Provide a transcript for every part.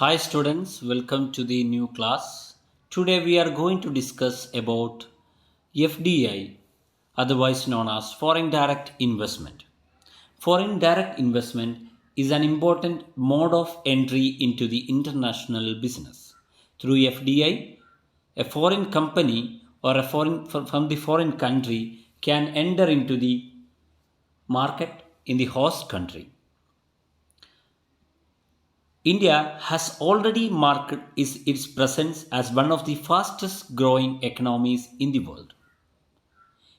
Hi students, welcome to the new class. Today we are going to discuss about FDI, otherwise known as foreign direct investment. Foreign direct investment is an important mode of entry into the international business. Through FDI, a foreign company or a foreign from the foreign country can enter into the market in the host country. India has already marked its presence as one of the fastest growing economies in the world.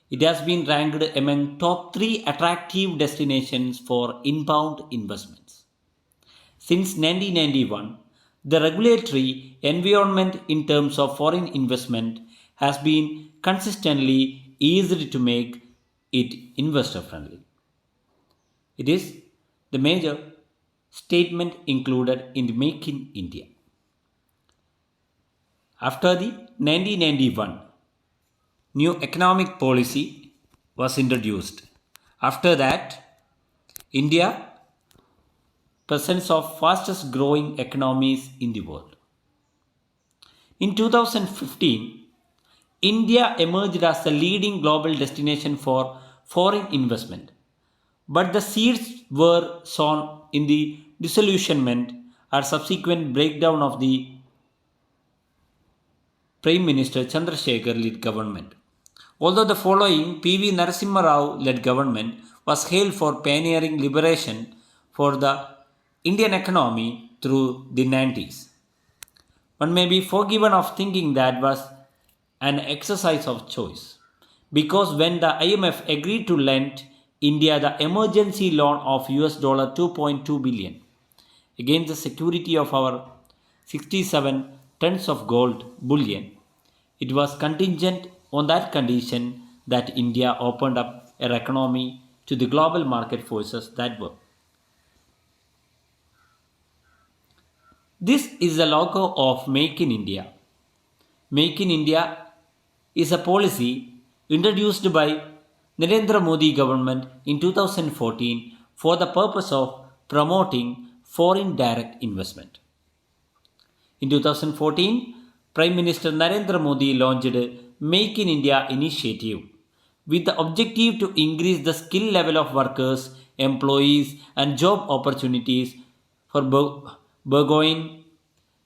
It has been ranked among top 3 attractive destinations for inbound investments. Since 1991, the regulatory environment in terms of foreign investment has been consistently eased to make it investor friendly. It is the major statement included in the Make in India. After the 1991 new economic policy was introduced. After that, India presents of fastest growing economies in the world. In 2015, India emerged as the leading global destination for foreign investment. But the seeds were sown in the disillusionment or subsequent breakdown of the Prime Minister Chandrasekhar led government. Although the following P.V. Narasimha Rao led government was hailed for pioneering liberation for the Indian economy through the 90s. One may be forgiven of thinking that was an exercise of choice. Because when the IMF agreed to lend India the emergency loan of US dollar 2.2 billion against the security of our 67 tons of gold bullion, it was contingent on that condition that India opened up her economy to the global market forces that were. This is the logo of Make in India. Make in India is a policy introduced by Narendra Modi government in 2014 for the purpose of promoting foreign direct investment. In 2014, Prime Minister Narendra Modi launched Make in India initiative with the objective to increase the skill level of workers, employees and job opportunities for burgeoning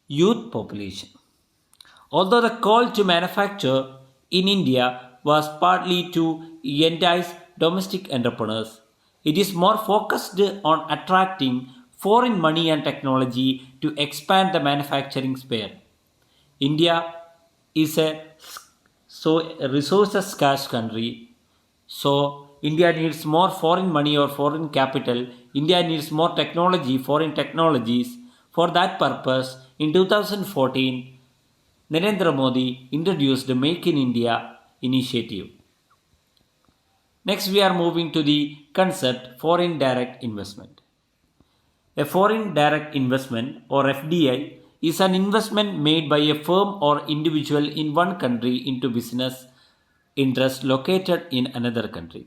youth population. Although the call to manufacture in India was partly to entice domestic entrepreneurs, it is more focused on attracting foreign money and technology to expand the manufacturing sphere. India is a resources scarce country, so India needs more foreign money or foreign capital. India needs more technology, foreign technologies. For that purpose, in 2014, Narendra Modi introduced the Make in India initiative. Next, we are moving to the concept foreign direct investment. A foreign direct investment or FDI is an investment made by a firm or individual in one country into business interest located in another country.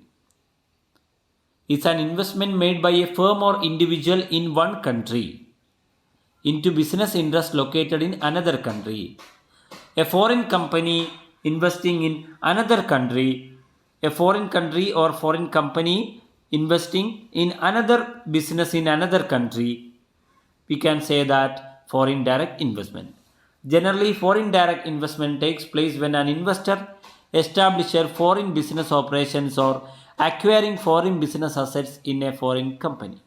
It's an investment made by a firm or individual in one country into business interest located in another country. A foreign company investing in another country, a foreign country or foreign company investing in another business in another country, we can say that foreign direct investment. Generally, foreign direct investment takes place when an investor establishes foreign business operations or acquiring foreign business assets in a foreign company.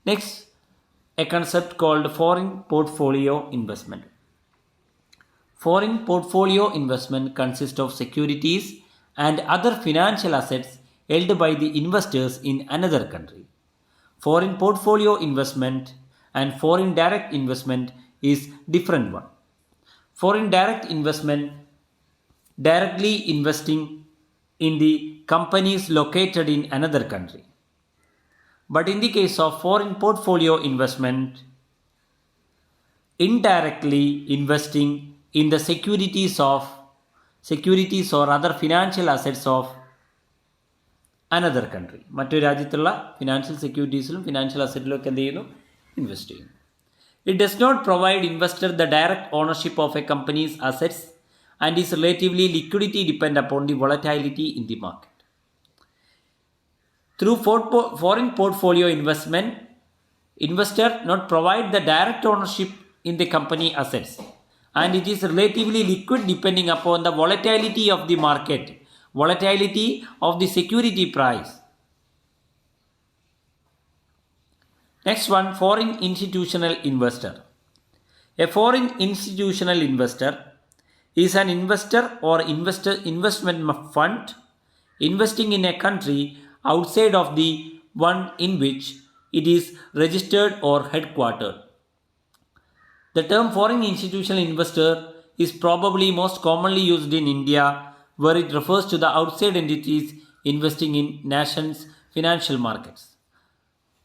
Next, a concept called foreign portfolio investment. Foreign portfolio investment consists of securities and other financial assets held by the investors in another country. Foreign portfolio investment and foreign direct investment is different one. Foreign direct investment directly investing in the companies located in another country. But in the case of foreign portfolio investment, indirectly investing in the securities or other financial assets of another country. മറ്റൊരു രാജ്യത്തുള്ള financial സെക്യൂരിറ്റീസിലും financial അസറ്റിലും ഒക്കെ എന്ത് ചെയ്യുന്നു, invest ചെയ്യുന്നു. It does not provide investor the direct ownership of a company's assets and is relatively liquidity dependent upon the volatility in the market. Through foreign portfolio investment, investor not provide the direct ownership in the company assets and it is relatively liquid depending upon the volatility of the market, volatility of the security price. Next one, foreign institutional investor. A foreign institutional investor is an investor or investment fund investing in a country outside of the one in which it is registered or headquartered. The term foreign institutional investor is probably most commonly used in India, where it refers to the outside entities investing in nation's financial markets.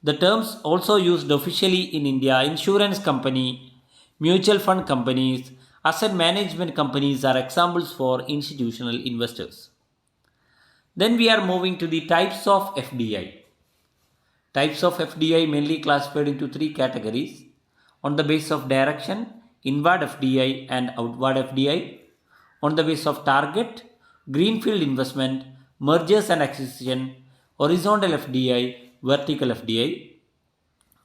The terms also used officially in India: insurance company, mutual fund companies, asset management companies are examples for institutional investors. Then we are moving to the types of FDI. Types of FDI mainly classified into three categories on the basis of direction: inward FDI and outward FDI; on the basis of target: greenfield investment, mergers and acquisition; horizontal FDI, vertical FDI;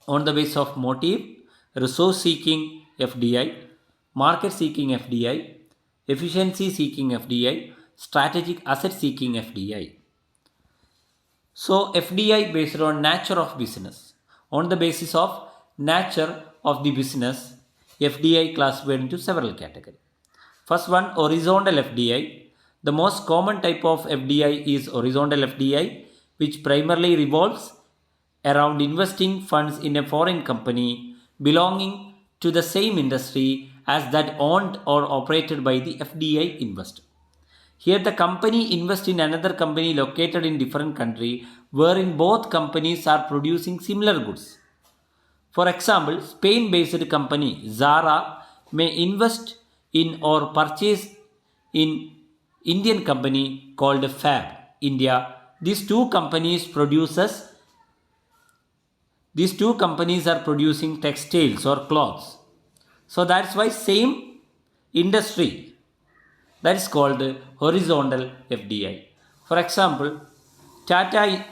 on the basis of motive: resource seeking FDI, market seeking FDI, efficiency seeking FDI, strategic asset seeking FDI. So FDI based on nature of business. On the basis of nature of the business, FDI classified into several categories. First one, horizontal FDI. The most common type of FDI is horizontal FDI, which primarily revolves around investing funds in a foreign company belonging to the same industry as that owned or operated by the FDI investor. Here the company invests in another company located in different country wherein both companies are producing similar goods. For example, Spain-based company Zara may invest in or purchase in Indian company called Fab India. These two companies are producing textiles or clothes. So that's why same industry, that is called horizontal FDI. For example, Tata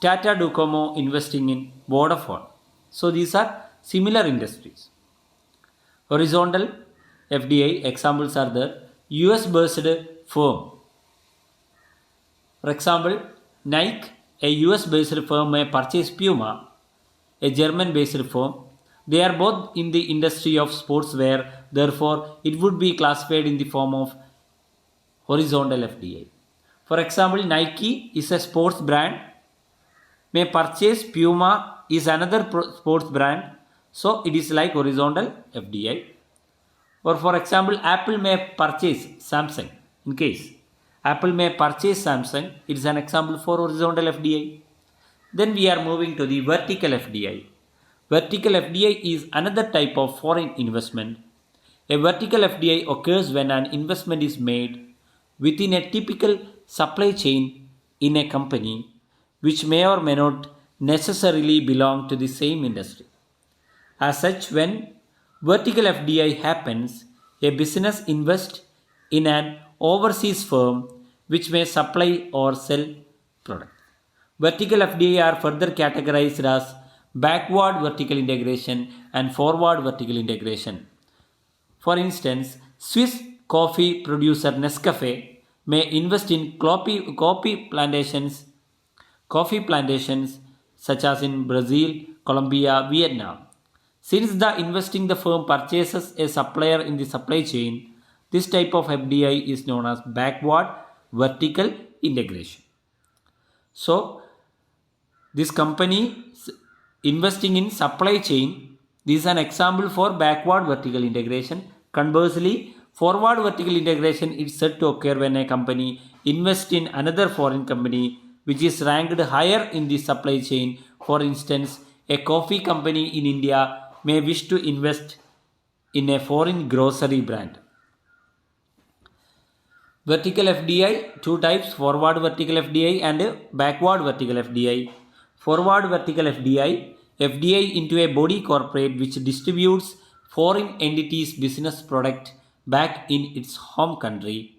Docomo investing in Vodafone. So these are similar industries. Horizontal FDI examples are the US based firm. For example, Nike, a US based firm, may purchase Puma, a German based firm. They are both in the industry of sportswear, therefore it would be classified in the form of horizontal FDI. For example, Nike is a sports brand, may purchase Puma is another sports brand, so it is like horizontal FDI. Or for example, Apple may purchase Samsung. In case Apple may purchase Samsung, it is an example for horizontal FDI. Then we are moving to the vertical FDI. Vertical FDI is another type of foreign investment. A vertical FDI occurs when an investment is made within a typical supply chain in a company which may or may not necessarily belong to the same industry. As such, when vertical FDI happens, a business invests in an overseas firm which may supply or sell products. Vertical FDI are further categorized as backward vertical integration and forward vertical integration. For instance, Swiss coffee producer Nescafe may invest in coffee plantations such as in Brazil, Colombia, Vietnam. Since the firm purchases a supplier in the supply chain, this type of FDI is known as backward vertical integration. So, this company investing in supply chain, this is an example for backward vertical integration. Conversely, forward vertical integration is said to occur when a company invests in another foreign company which is ranked higher in the supply chain. For instance, a coffee company in India may wish to invest in a foreign grocery brand. Vertical FDI, two types: forward vertical FDI and backward vertical FDI. Forward vertical FDI FDI into a body corporate which distributes foreign entities' business product back in its home country.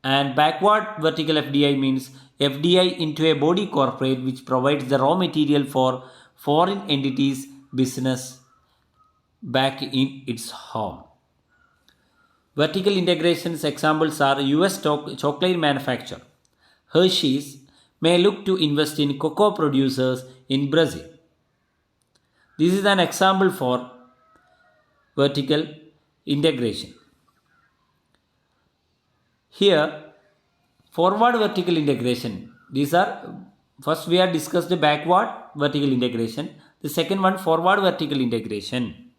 And backward vertical FDI means FDI into a body corporate which provides the raw material for foreign entities' business back in its home. Vertical integrations examples are US chocolate manufacturer. Hershey's may look to invest in cocoa producers in Brazil. This is an example for vertical integration. Here, forward vertical integration. These are, first we have discussed the backward vertical integration. The second one, forward vertical integration.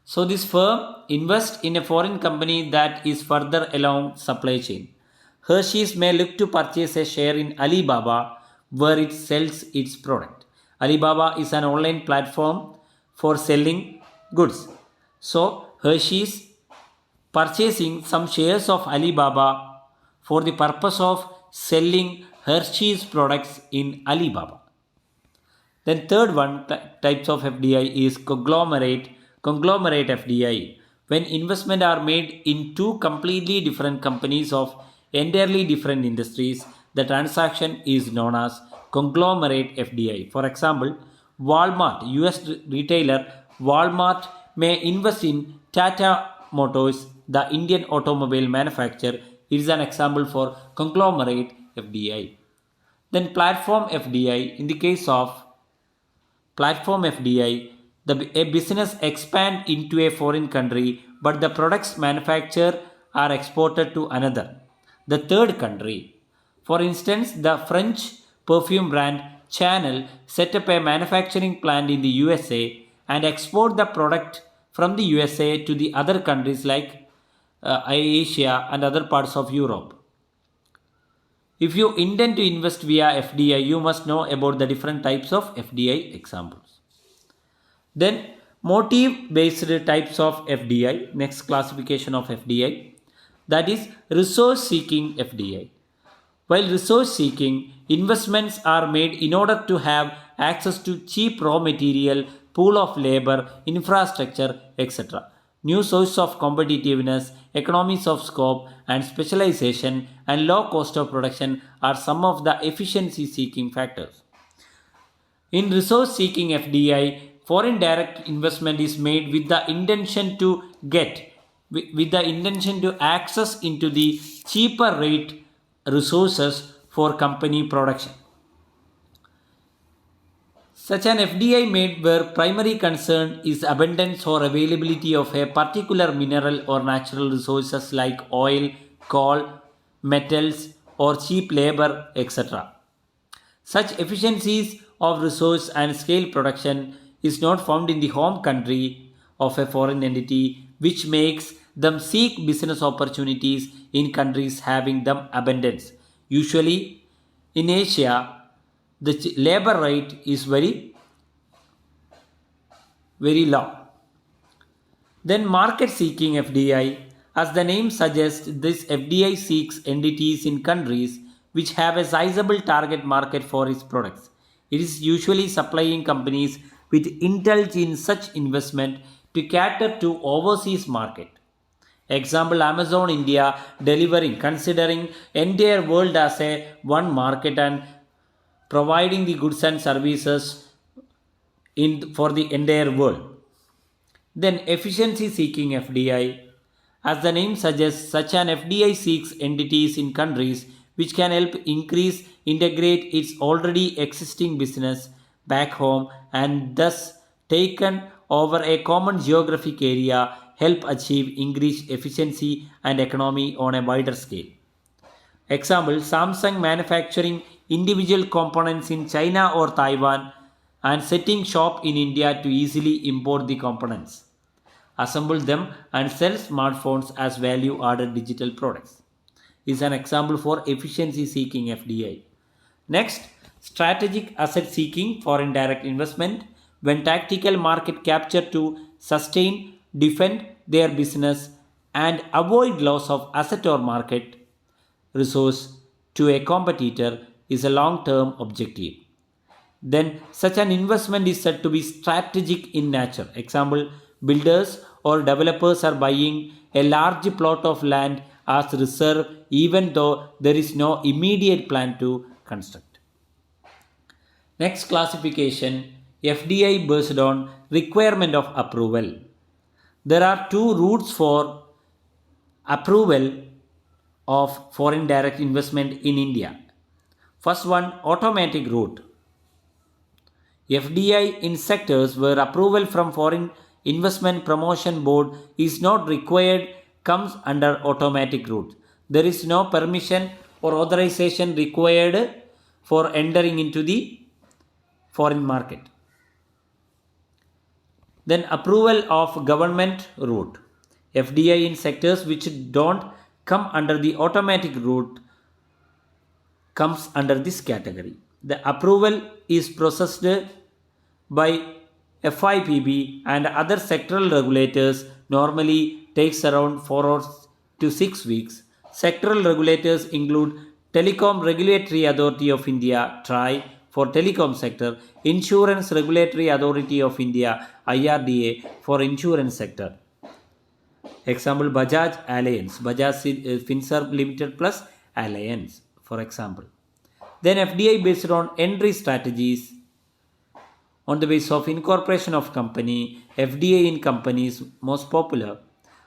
So this firm invests in a foreign company that is further along supply chain. Hershey's may look to purchase a share in Alibaba where it sells its product. Alibaba is an online platform for selling goods. So Hershey's purchasing some shares of Alibaba for the purpose of selling Hershey's products in Alibaba. Then third one types of FDI is conglomerate FDI. When investment are made in two completely different companies of entirely different industries, the transaction is known as conglomerate FDI. For example, Walmart, US retailer Walmart may invest in Tata Motors, the Indian automobile manufacturer. It is an example for conglomerate FDI. Then platform FDI. In the case of platform FDI, a business expand into a foreign country, but the products manufactured are exported to another, the third country. For instance, the French perfume brand Chanel set up a manufacturing plant in the USA and export the product from the USA to the other countries like Asia and other parts of Europe. If you intend to invest via FDI, you must know about the different types of FDI examples. Then motive based types of FDI, next classification of FDI, that is resource seeking FDI. While resource seeking, investments are made in order to have access to cheap raw material, pool of labor, infrastructure, etc. New source of competitiveness, economies of scope and specialization and low cost of production are some of the efficiency seeking factors. In resource seeking FDI, foreign direct investment is made with the intention to access into the cheaper rate resources for company production. Such an FDI made where primary concern is abundance or availability of a particular mineral or natural resources like oil, coal, metals or cheap labor, etc. Such efficiencies of resource and scale production is not found in the home country of a foreign entity, which makes them seek business opportunities in countries having them abundance. Usually in Asia, the labor rate is very low. Then market seeking FDI. As the name suggests, this FDI seeks entities in countries which have a sizable target market for its products. It is usually supplying companies with indulge in such investment to cater to overseas market. Example, Amazon India delivering, considering entire world as a one market and providing the goods and services for the entire world. Then efficiency seeking FDI. As the name suggests, such an FDI seeks entities in countries which can help integrate its already existing business back home and thus taken over a common geographic area, help achieve increased efficiency and economy on a wider scale. Example, Samsung manufacturing individual components in China or Taiwan and setting shop in India to easily import the components, assemble them and sell smartphones as value-added digital products is an example for efficiency seeking FDI. Next, strategic asset seeking foreign direct investment when tactical market capture to sustain, defend their business and avoid loss of asset or market resource to a competitor is a long-term objective. then such an investment is said to be strategic in nature. Example, builders or developers are buying a large plot of land as reserve even though there is no immediate plan to construct. Next classification, FDI based on requirement of approval. There are two routes for approval of foreign direct investment in India. First one, automatic route. FDI in sectors where approval from Foreign Investment Promotion Board is not required comes under automatic route. There is no permission or authorization required for entering into the foreign market. Then approval of government route. FDI in sectors which don't come under the automatic route comes under this category. The approval is processed by FIPB and other sectoral regulators, normally takes around 4 to 6 weeks. Sectoral regulators include Telecom Regulatory Authority of India (TRAI) for telecom sector, Insurance Regulatory Authority of India (IRDA) for insurance sector. Example, Bajaj Alliance, Bajaj Finserv Limited plus Alliance, for example. Then FDI based on entry strategies. On the basis of incorporation of company, FDI in companies most popular.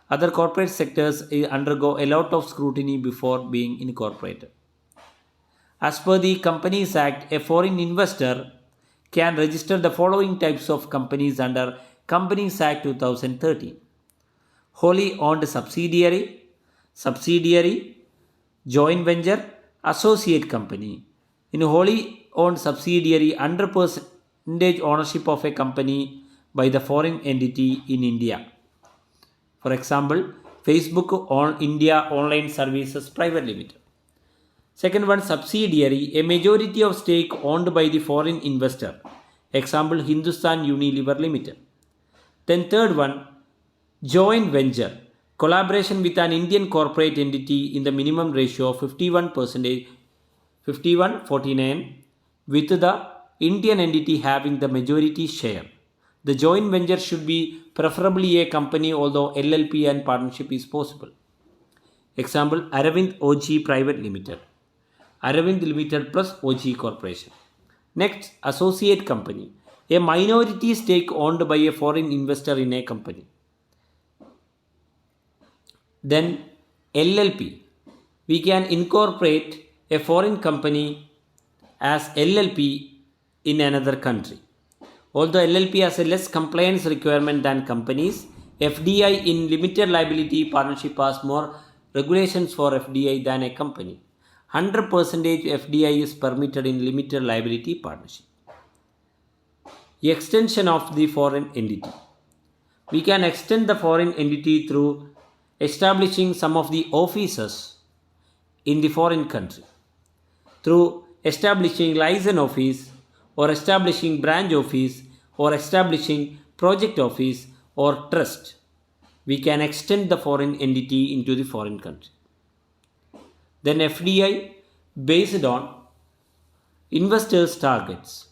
Other corporate sectors undergo a lot of scrutiny before being incorporated. As per the Companies Act, a foreign investor can register the following types of companies under Companies Act 2013. Wholly owned subsidiary, joint venture, associate company. In wholly owned subsidiary, 100% ownership of a company by the foreign entity in India. For example, Facebook on India Online Services Private Limited. Second one, subsidiary, a majority of stake owned by the foreign investor. Example, Hindustan Unilever Limited. Then third one, joint venture, collaboration with an Indian corporate entity in the minimum ratio of 51%, 51-49, with the Indian entity having the majority share. The joint venture should be preferably a company, although LLP and partnership is possible. Example, Aravind OG Private Limited. Aravind Limited plus OG Corporation. Next, associate company, a minority stake owned by a foreign investor in a company. Then LLP, we can incorporate a foreign company as LLP in another country. Although LLP has a less compliance requirement than companies, FDI in limited liability partnership has more regulations for FDI than a company. 100% FDI is permitted in limited liability partnership. Extension of the foreign entity. We can extend the foreign entity through establishing some of the offices in the foreign country, through establishing license office or establishing branch office or establishing project office or trust. We can extend the foreign entity into the foreign country. Then FDI based on investors' targets.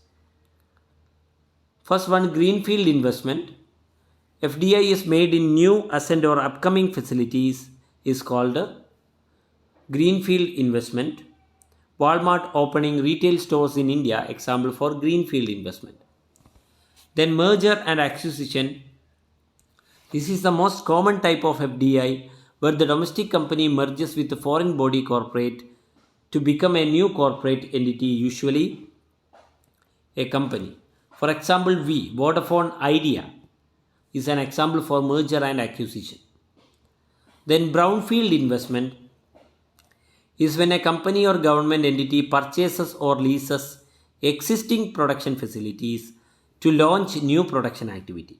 First one, greenfield investment. FDI is made in new, ascent or upcoming facilities is called greenfield investment. Walmart opening retail stores in India, example for greenfield investment. Then merger and acquisition. This is the most common type of FDI, where the domestic company merges with the foreign body corporate to become a new corporate entity, usually a company. For example, Vodafone Idea is an example for merger and acquisition. Then brownfield investment is when a company or government entity purchases or leases existing production facilities to launch new production activity.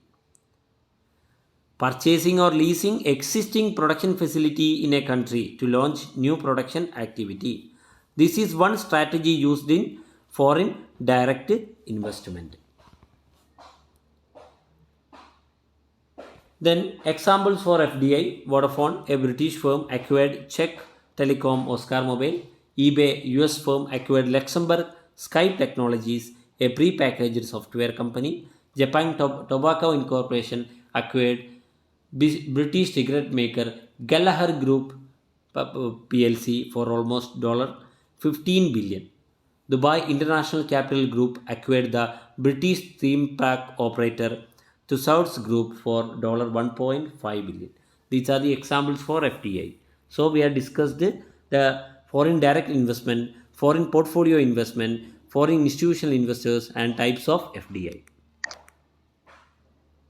Purchasing or leasing existing production facility in a country to launch new production activity. This is one strategy used in foreign direct investment. Then examples for FDI, Vodafone, a British firm, acquired Czech Telecom Oscar Mobile. eBay, US firm, acquired Luxembourg Skype Technologies. a pre-packaged software company. Japan Tobacco Incorporation acquired British cigarette maker Gallagher Group PLC for almost $15 billion. Dubai International Capital Group acquired the British theme park operator Tussauds Group for $1.5 billion. These are the examples for FDI. So we have discussed the foreign direct investment, foreign portfolio investment, foreign institutional investors, and types of FDI.